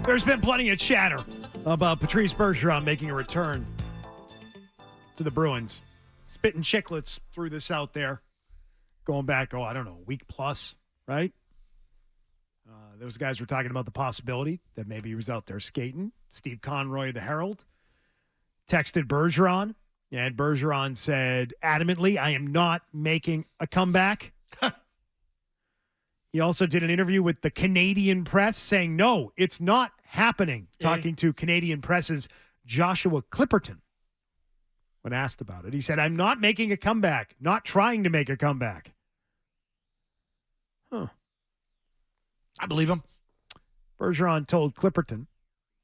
There's been plenty of chatter about Patrice Bergeron making a return to the Bruins. Spitting chicklets threw this out there. Going back, a week plus, right? Those guys were talking about the possibility that maybe he was out there skating. Steve Conroy of the Herald texted Bergeron, and Bergeron said adamantly, I am not making a comeback. He also did an interview with the Canadian press saying, no, it's not happening. Talking to Canadian press's Joshua Clipperton when asked about it. He said, I'm not making a comeback, not trying to make a comeback. Huh. I believe him. Bergeron told Clipperton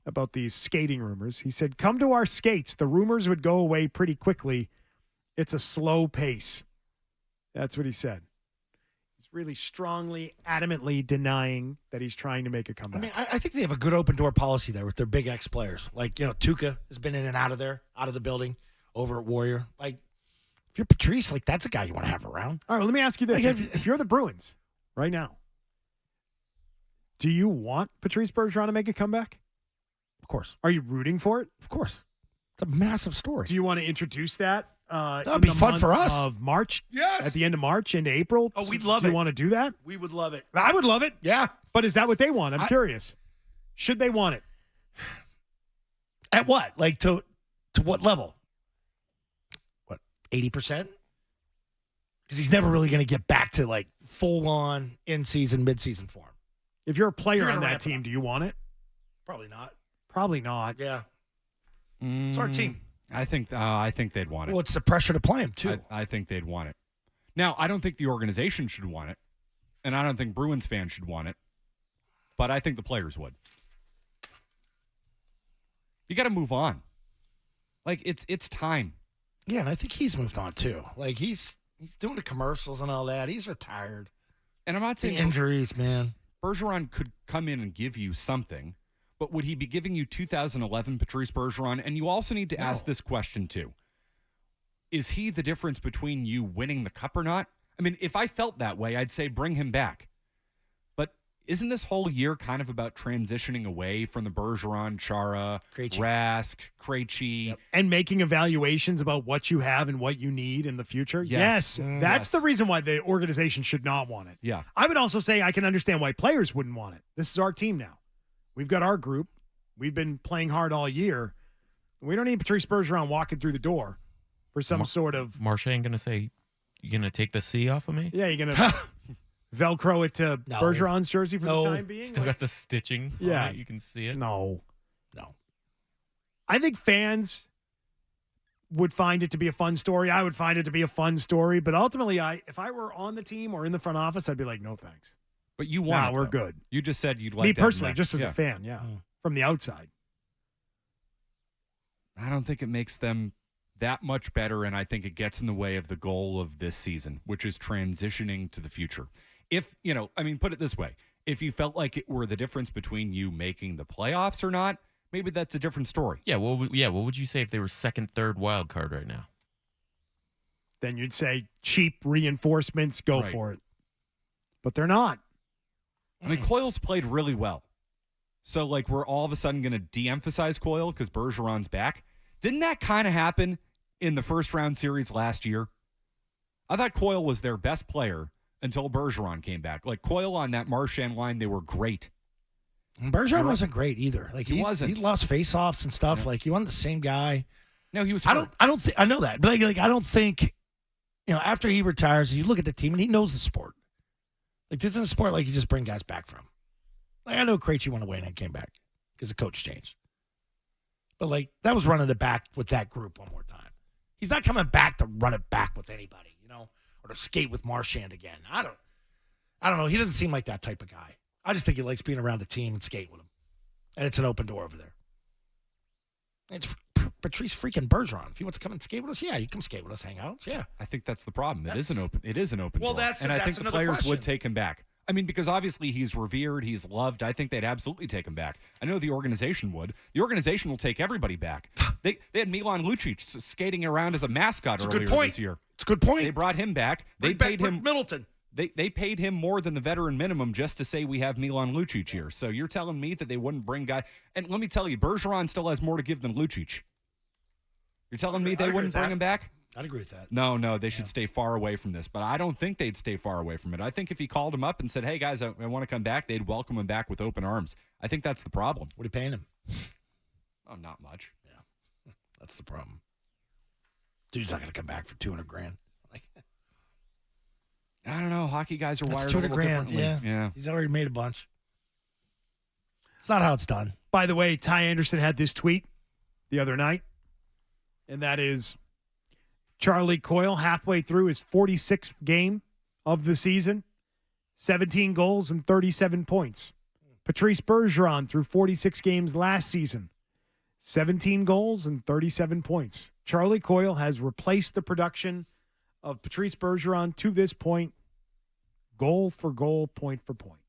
about these skating rumors. He said, come to our skates. The rumors would go away pretty quickly. It's a slow pace. That's what he said. He's really strongly, adamantly denying that he's trying to make a comeback. I mean, I think they have a good open door policy there with their big X players. Like, Tuukka has been in and out of there, out of the building, over at Warrior. Like, if you're Patrice, like, that's a guy you want to have around. All right, well, let me ask you this. If you're the Bruins right now, do you want Patrice Bergeron to make a comeback? Of course. Are you rooting for it? Of course. It's a massive story. Do you want to introduce that? That'd be fun for us. Of March? Yes. At the end of March into April? Oh, we'd love it. Do you want to do that? We would love it. I would love it. Yeah. But is that what they want? I'm curious. Should they want it? At what? Like, to what level? What, 80%? Because he's never really going to get back to, like, full-on in-season, mid-season form. If you're a player on that team, do you want it? Probably not. Probably not. Yeah. It's our team. I think they'd want it. Well, it's the pressure to play him, too. I think they'd want it. Now, I don't think the organization should want it, and I don't think Bruins fans should want it, but I think the players would. You got to move on. Like, it's time. Yeah, and I think he's moved on, too. Like, he's doing the commercials and all that. He's retired. And I'm not saying the injuries, man. Bergeron could come in and give you something, but would he be giving you 2011 Patrice Bergeron? And you also need to ask this question, too. Is he the difference between you winning the cup or not? I mean, if I felt that way, I'd say bring him back. But isn't this whole year kind of about transitioning away from the Bergeron, Chara, Rask, Krejci? Yep. And making evaluations about what you have and what you need in the future? Yes. That's the reason why the organization should not want it. Yeah. I would also say I can understand why players wouldn't want it. This is our team now. We've got our group. We've been playing hard all year. We don't need Patrice Bergeron walking through the door for some sort of... Marchand going to say, you going to take the C off of me? Yeah, you're going to Velcro it to Bergeron's jersey for the time being? Still got the stitching. Yeah. You can see it. No. I think fans would find it to be a fun story. I would find it to be a fun story. But ultimately, if I were on the team or in the front office, I'd be like, no thanks. But you want we're good. You just said you'd like me that personally, next. just as a fan, from the outside. I don't think it makes them that much better, and I think it gets in the way of the goal of this season, which is transitioning to the future. If, put it this way. If you felt like it were the difference between you making the playoffs or not, maybe that's a different story. Yeah, what would you say if they were second, third wild card right now? Then you'd say cheap reinforcements, go for it. But they're not. I mean, Coyle's played really well. So, we're all of a sudden going to de-emphasize Coyle because Bergeron's back. Didn't that kind of happen in the first-round series last year? I thought Coyle was their best player until Bergeron came back. Coyle on that Marchand line, they were great. Bergeron wasn't great either. He wasn't. He lost face-offs and stuff. Yeah. He wasn't the same guy. No, he was hurt. I know that. But, I don't think, after he retires, you look at the team, and he knows the sport. This isn't a sport you just bring guys back from. I know Krejci went away and then came back because the coach changed. But, that was running it back with that group one more time. He's not coming back to run it back with anybody, or to skate with Marchand again. I don't know. He doesn't seem like that type of guy. I just think he likes being around the team and skate with him. And it's an open door over there. It's Patrice freaking Bergeron. If he wants to come and skate with us, you come skate with us, hang out. Yeah. I think that's the problem. It is an open door. That's I think the players question. would take him back. I mean, because obviously he's revered, he's loved. I think they'd absolutely take him back. I know the organization would. The organization will take everybody back. They had Milan Lucic skating around as a mascot earlier this year. It's a good point. They brought him back. They paid him Middleton. They paid him more than the veteran minimum just to say we have Milan Lucic here. So you're telling me that they wouldn't bring guy? And let me tell you, Bergeron still has more to give than Lucic. You're telling me they wouldn't bring him back? I'd agree with that. No, they should stay far away from this. But I don't think they'd stay far away from it. I think if he called him up and said, hey, guys, I want to come back, they'd welcome him back with open arms. I think that's the problem. What are you paying him? Oh, not much. Yeah, that's the problem. Dude's not going to come back for $200,000. Like, I don't know. Hockey guys are wired a $200,000. little differently. Yeah, he's already made a bunch. It's not how it's done. By the way, Ty Anderson had this tweet the other night, and that is Charlie Coyle halfway through his 46th game of the season, 17 goals and 37 points. Patrice Bergeron through 46 games last season, 17 goals and 37 points. Charlie Coyle has replaced the production of Patrice Bergeron to this point, goal for goal, point for point.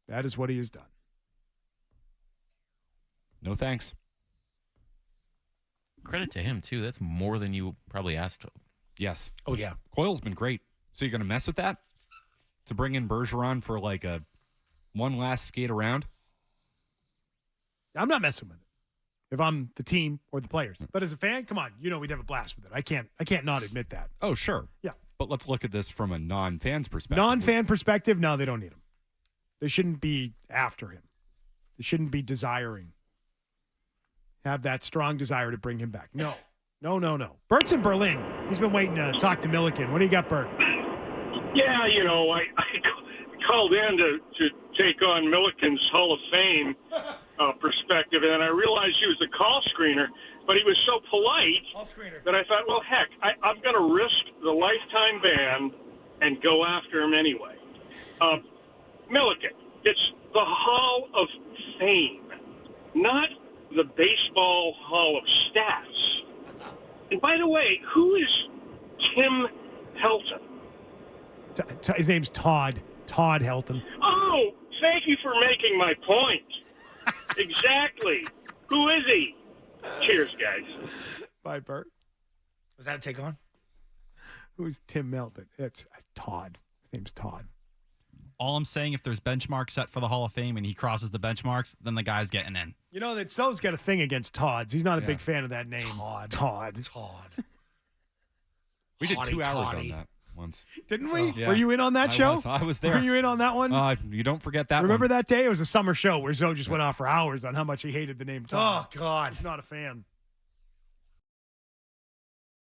That is what he has done. No thanks. Credit to him, too. That's more than you probably asked of. Yes. Oh, yeah. Coyle's been great. So you're going to mess with that? To bring in Bergeron for like a one last skate around? I'm not messing with it if I'm the team or the players. But as a fan, come on, we'd have a blast with it. I can't not admit that. Oh, sure. Yeah. But let's look at this from a non-fan's perspective. Non-fan perspective, no, they don't need him. They shouldn't be after him. They shouldn't be have that strong desire to bring him back. No. Bert's in Berlin. He's been waiting to talk to Milliken. What do you got, Bert? Yeah, I called in to take on Milliken's Hall of Fame perspective, and I realized he was a call screener, but he was so polite that I thought, well, heck, I'm going to risk the lifetime ban and go after him anyway. Milliken, it's the Hall of Fame, not the Baseball Hall of Stats. And by the way, who is Tim Helton? His name's Todd. Todd Helton. Oh, thank you for making my point. Exactly. Who is he? Cheers, guys. Bye, Bert. Was that a take on? Who's Tim Helton? It's Todd. His name's Todd. All I'm saying, if there's benchmarks set for the Hall of Fame and he crosses the benchmarks, then the guy's getting in. That So's got a thing against Todds. He's not a big fan of that name. Todd. We did 2 hours Toddy. on that once. Didn't we? Yeah. Were you in on that show? I was there. Were you in on that one? You don't forget that Remember one. that day? It was a summer show where Zo just went off for hours on how much he hated the name Todd. Oh, God. He's not a fan.